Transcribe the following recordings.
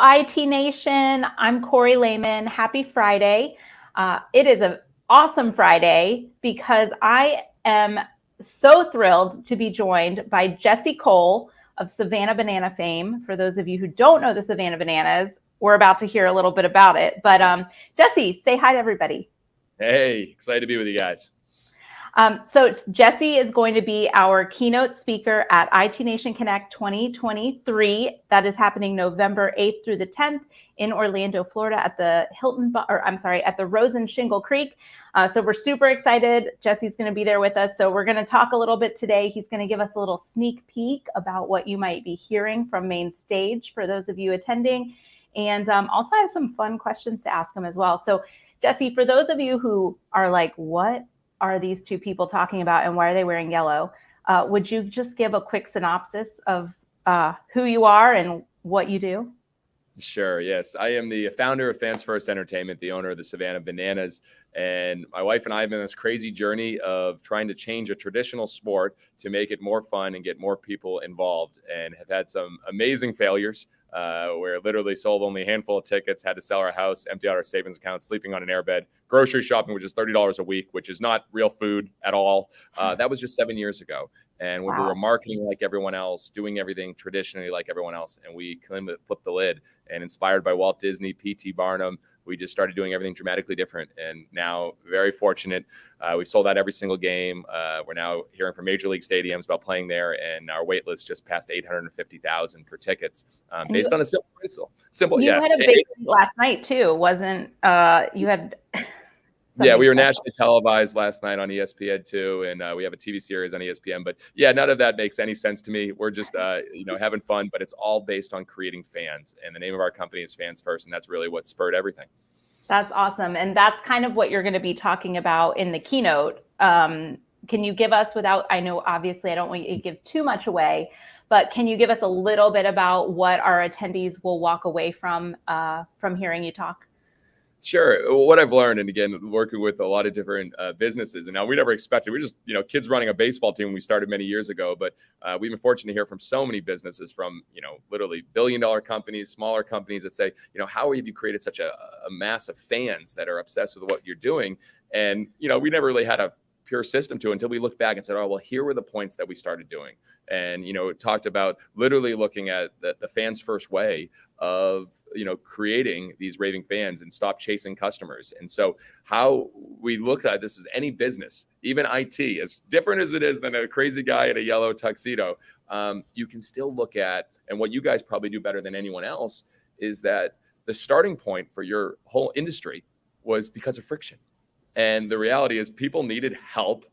IT Nation. I'm Corie Leaman. Happy Friday. It is an awesome Friday because I am so thrilled to be joined by Jessie Cole of Savannah Banana fame. For those of you who don't know the Savannah Bananas, we're about to hear a little bit about it. But Jessie, say hi to everybody. Hey, excited to be with you guys. So Jessie is going to be our keynote speaker at IT Nation Connect 2023. That is happening November 8th through the 10th in Orlando, Florida at the at the Rosen Shingle Creek. So we're super excited. Jessie's going to be there with us. So we're going to talk a little bit today. He's going to give us a little sneak peek about what you might be hearing from main stage for those of you attending. And also have some fun questions to ask him as well. So Jessie, for those of you who are like, what are these two people talking about and why are they wearing yellow? Would you just give a quick synopsis of who you are and what you do? Sure. Yes. I am the founder of Fans First Entertainment, the owner of the Savannah Bananas. And my wife and I have been on this crazy journey of trying to change a traditional sport to make it more fun and get more people involved, and have had some amazing failures where literally sold only a handful of tickets, had to sell our house, empty out our savings account, sleeping on an airbed, grocery shopping, which is $30 a week, which is not real food at all. That was just 7 years ago. And when we were marketing like everyone else, doing everything traditionally like everyone else, and we kind of flipped the lid, and inspired by Walt Disney, P.T. Barnum, we just started doing everything dramatically different. And now, very fortunate, we've sold out every single game. We're now hearing from major league stadiums about playing there, and our wait list just passed 850,000 for tickets based on a simple principle. You had a big last night too, wasn't you had? Yeah, we were nationally televised last night on ESPN2, and we have a TV series on ESPN. But yeah, none of that makes any sense to me. We're just, having fun, but it's all based on creating fans. And the name of our company is Fans First, and that's really what spurred everything. That's awesome. And that's kind of what you're going to be talking about in the keynote. Can you give us, I know obviously I don't want you to give too much away, but can you give us a little bit about what our attendees will walk away from hearing you talk? Sure. What I've learned, and again, working with a lot of different businesses, and now we never expected, we're just, kids running a baseball team when we started many years ago, but we've been fortunate to hear from so many businesses from, literally billion-dollar companies, smaller companies that say, how have you created such a mass of fans that are obsessed with what you're doing? And, we never really had a pure system to until we looked back and said, oh, well, here were the points that we started doing. And, it talked about literally looking at the fans first way of, creating these raving fans and stop chasing customers. And so how we look at this is any business, even IT, as different as it is than a crazy guy in a yellow tuxedo, you can still look at, and what you guys probably do better than anyone else is that the starting point for your whole industry was because of friction. And the reality is people needed help,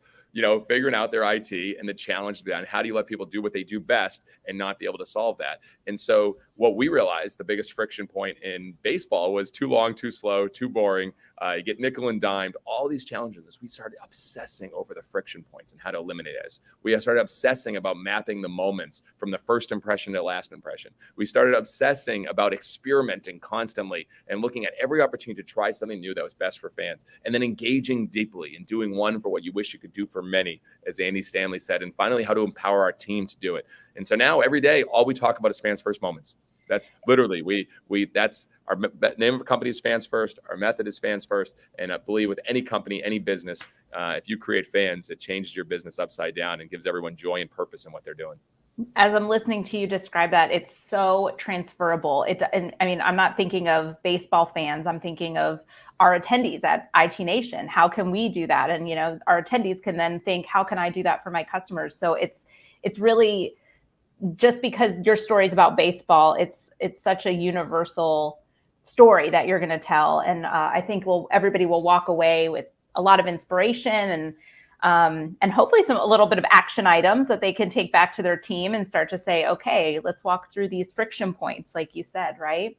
figuring out their IT, and the challenge behind how do you let people do what they do best and not be able to solve that. And so what we realized, the biggest friction point in baseball was too long, too slow, too boring. You get nickel and dimed, all these challenges. We started obsessing over the friction points and how to eliminate those. We started obsessing about mapping the moments from the first impression to last impression. We started obsessing about experimenting constantly and looking at every opportunity to try something new that was best for fans, and then engaging deeply and doing one for what you wish you could do for many, as Andy Stanley said, and finally how to empower our team to do it. And so now every day, all we talk about is fans first moments. That's literally, that's our name of the company is Fans First. Our method is Fans First. And I believe with any company, any business, if you create fans, it changes your business upside down and gives everyone joy and purpose in what they're doing. As I'm listening to you describe that, it's so transferable. I'm not thinking of baseball fans. I'm thinking of our attendees at IT Nation. How can we do that? And, our attendees can then think, how can I do that for my customers? So it's really, just because your story is about baseball, it's such a universal story that you're going to tell. And I think everybody will walk away with a lot of inspiration and hopefully a little bit of action items that they can take back to their team and start to say, okay, let's walk through these friction points, like you said, right?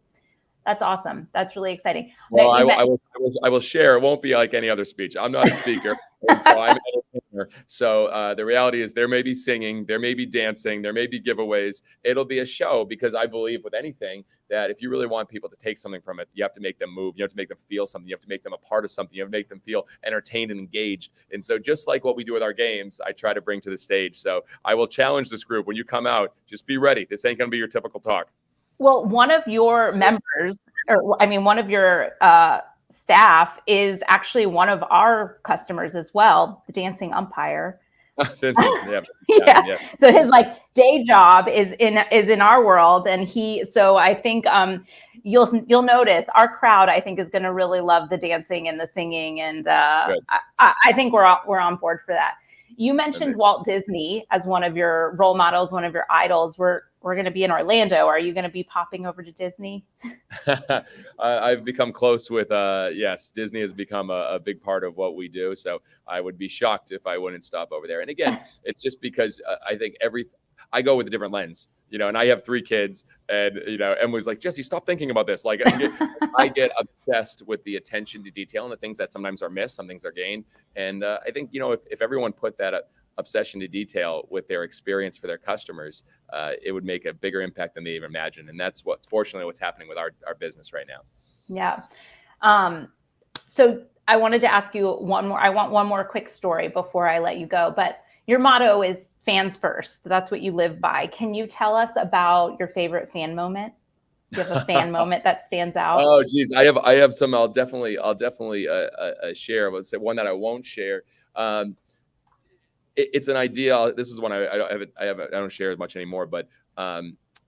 That's awesome. That's really exciting. Well, I will share. It won't be like any other speech. I'm not a speaker, and so I'm an entertainer. So the reality is there may be singing, there may be dancing, there may be giveaways. It'll be a show, because I believe with anything that if you really want people to take something from it, you have to make them move. You have to make them feel something. You have to make them a part of something. You have to make them feel entertained and engaged. And so just like what we do with our games, I try to bring to the stage. So I will challenge this group. When you come out, just be ready. This ain't going to be your typical talk. Well, one of your members, or I mean, one of your staff is actually one of our customers as well, the dancing umpire. Vincent, yeah, Yeah. yeah. So his like day job is in our world, and so I think you'll notice our crowd, I think, is going to really love the dancing and the singing, and I think we're on board for that. You mentioned Walt Disney as one of your role models, one of your idols. We're going to be in Orlando. Are you going to be popping over to Disney? I've become close with, yes, Disney has become a big part of what we do. So I would be shocked if I wouldn't stop over there. And again, it's just because I think I go with a different lens, and I have 3 kids, and, Emily's like, Jesse, stop thinking about this. Like I get obsessed with the attention to detail and the things that sometimes are missed, some things are gained. And I think, if everyone put that obsession to detail with their experience for their customers, it would make a bigger impact than they even imagine. And that's fortunately what's happening with our business right now. Yeah. So I wanted to ask you I want one more quick story before I let you go, but your motto is fans first. That's what you live by. Can you tell us about your favorite fan moment? Do you have a fan moment that stands out? Oh, geez. I have some, I'll definitely share. Let's say one that I won't share. It's an idea. This is one I don't share as much anymore, but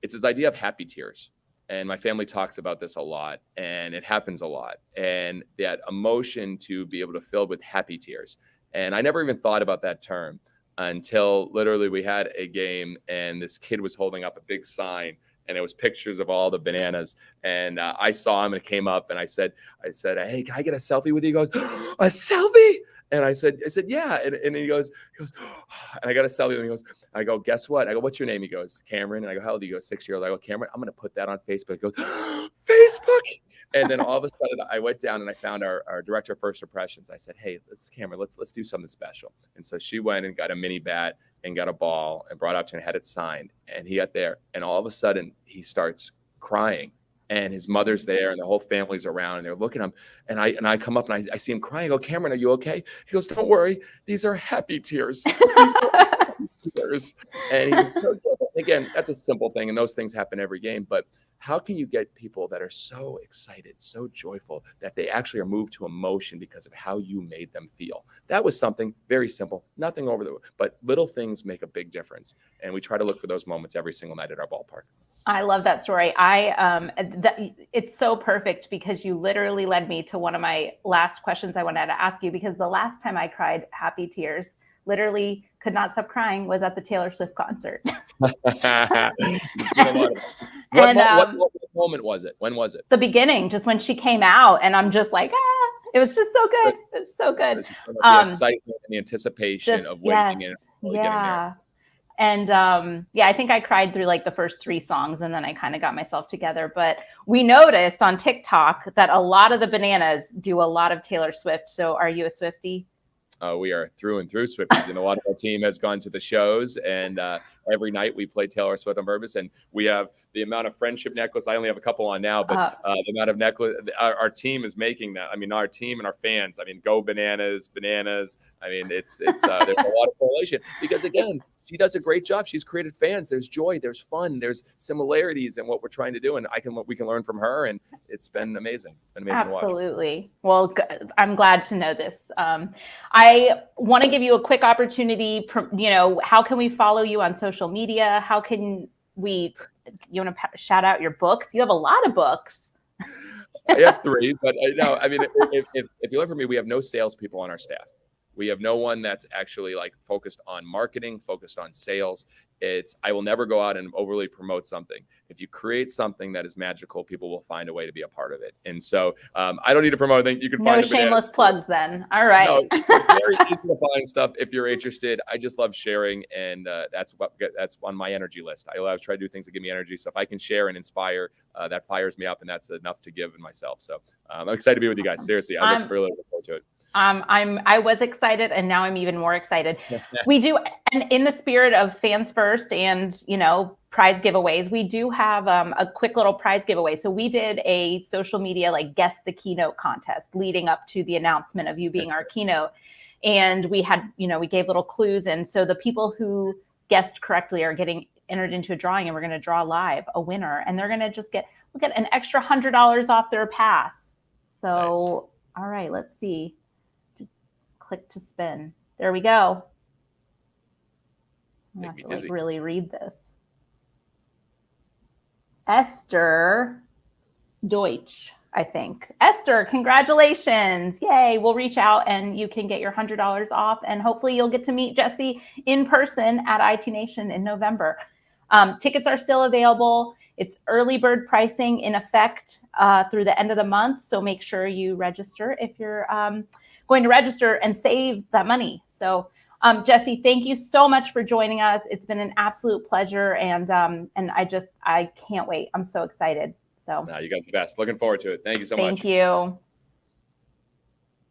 it's this idea of happy tears. And my family talks about this a lot, and it happens a lot. And that emotion to be able to fill with happy tears. And I never even thought about that term until literally we had a game, and this kid was holding up a big sign, and it was pictures of all the bananas. And I saw him, and it came up, and I said, hey, can I get a selfie with you? He goes, a selfie? And I said, yeah. And he goes, and I got a selfie, and he goes, I go, guess what? I go, what's your name? He goes, Cameron. And I go, how old are you? He goes, 6 years old. I go, Cameron, I'm going to put that on Facebook. He goes, Facebook. And then all of a sudden I went down and I found our director of first impressions. I said, hey, Cameron, let's do something special. And so she went and got a mini bat and got a ball and brought it up to him and had it signed. And he got there, and all of a sudden he starts crying. And his mother's there, and the whole family's around, and they're looking at him. And I come up, and I see him crying. I go, Cameron, are you okay? He goes, don't worry. These are happy tears. These are happy tears. And he was so joyful. Again, that's a simple thing, and those things happen every game. But how can you get people that are so excited, so joyful, that they actually are moved to emotion because of how you made them feel? That was something very simple, nothing over the, but little things make a big difference. And we try to look for those moments every single night at our ballpark. I love that story. It's so perfect, because you literally led me to one of my last questions I wanted to ask you, because the last time I cried happy tears, literally could not stop crying, was at the Taylor Swift concert. What moment was it? When was it? The beginning, just when she came out, and I'm just like, it was just so good. It's so good. The excitement and the anticipation of waiting and really getting there. And I think I cried through like the first 3 songs, and then I kind of got myself together. But we noticed on TikTok that a lot of the bananas do a lot of Taylor Swift. So are you a Swiftie? We are through and through Swifties, and a lot of our team has gone to the shows, and every night we play Taylor Swift on purpose. And we have the amount of friendship necklace. I only have a couple on now, but the amount of necklace our team is making that. I mean, our team and our fans. I mean, go bananas. I mean, it's there's a lot of correlation, because again, she does a great job. She's created fans. There's joy. There's fun. There's similarities in what we're trying to do, and we can learn from her. And it's been amazing. It's been amazing. Absolutely. Well, I'm glad to know this. I want to give you a quick opportunity. How can we follow you on social media? How can you want to shout out your books? You have a lot of books. I have 3, but no. I mean, if you look for me, we have no salespeople on our staff. We have no one that's actually like focused on marketing, focused on sales. I will never go out and overly promote something. If you create something that is magical, people will find a way to be a part of it. And so I don't need to promote anything. You can find no shameless plugs then. All right. No, it's very easy to find stuff if you're interested. I just love sharing, and that's on my energy list. I try to do things that give me energy. So if I can share and inspire, that fires me up, and that's enough to give in myself. So I'm excited to be with you guys. Seriously, I look really forward to it. I was excited, and now I'm even more excited. We do, and in the spirit of fans first and, prize giveaways, we do have a quick little prize giveaway. So we did a social media, like, guess the keynote contest leading up to the announcement of you being our keynote. And we had, we gave little clues. And so the people who guessed correctly are getting entered into a drawing, and we're going to draw live a winner, and they're going to just get an extra $100 off their pass. So, nice. All right, let's see. Click to spin. There we go. I have to really read this. Esther Deutsch, I think. Esther, congratulations. Yay. We'll reach out and you can get your $100 off, and hopefully you'll get to meet Jessie in person at IT Nation in November. Tickets are still available. It's early bird pricing in effect through the end of the month. So make sure you register if you're going to register and save that money. So Jessie, thank you so much for joining us. It's been an absolute pleasure. And I can't wait. I'm so excited. So no, you guys are the best. Looking forward to it. Thank you so much. Thank you.